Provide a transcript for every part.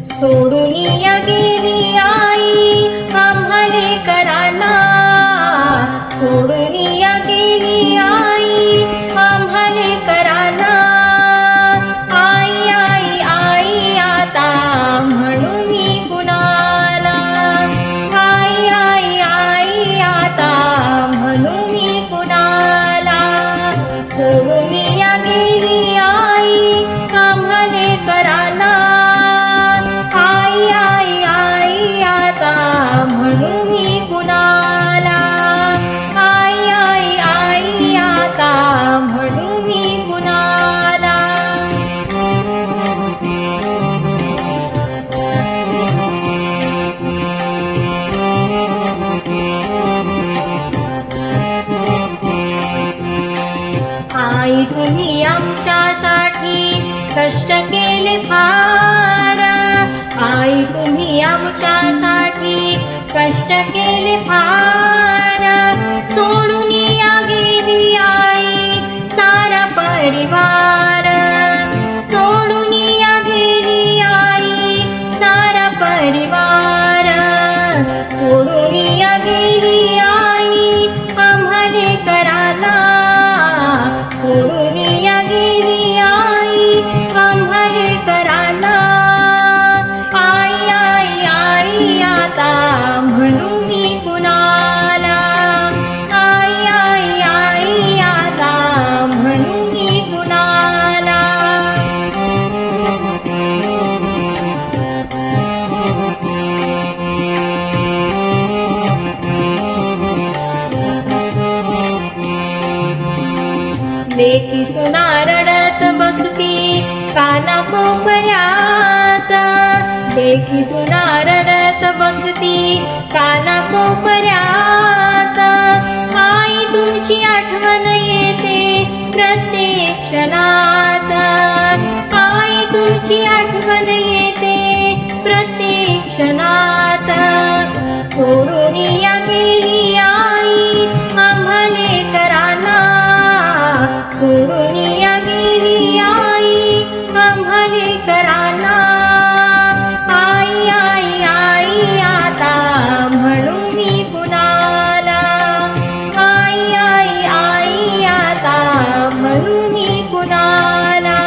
सोडून या गेली आई आम्हाले कराना, सोडून या गेली आई आम्हाले कराना. आई आई आई आता म्हणून कुणाला, आई आई आई आता म्हणून कुणाला. सोडून या गेली आई आम्हाले कराना, आई आई आई आता म्हणून कुणाला, आई आई आई आता म्हणून कुणाला. आई तुम्ही आमच्यासाठी कष्ट केले फार, आई तुम्ही आमच्यासाठी कष्ट केले फार. सोडून या गेली आई सारा परिवार, सोडून या गेली आई सारा परिवार. सोडून या गेली आई आम्हाले कराना, सोडून या गेली आई आम्हाले कराना. आई आई आई आता म्हणून कुणाला, आई आई आई आता म्हणून कुणाला. लेकी सुना रडत बसती काना कोपऱ्यात, लेकी सुना रडत बसती काना कोपऱ्यात. आई तुमची आठवण येते प्रत्येक क्षणात, आई तुमची आठवण येते प्रत्येक क्षणात. सोडून या गेली आई आम्हाले कराना, सोडून या गेली आई आम्हाले कराना. आई आई आई आता म्हणून कुणाला, आई आई आई आता म्हणून कुणाला.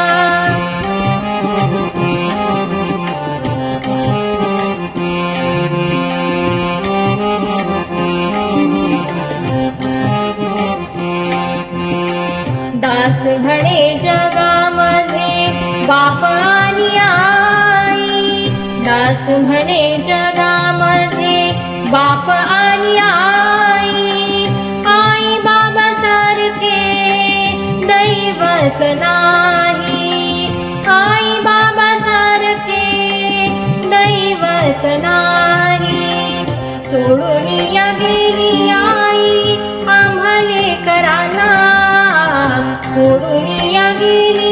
दास म्हणे जगामध्ये बाप आणि आई, दास म्हणे जगामध्ये बाप आणि आई. आई बाबा सारखे दैवत नाही, आई बाबा सारखे दैवत नाही. सोडून या गेली आई आम्हाले कराना, सोडून या गेली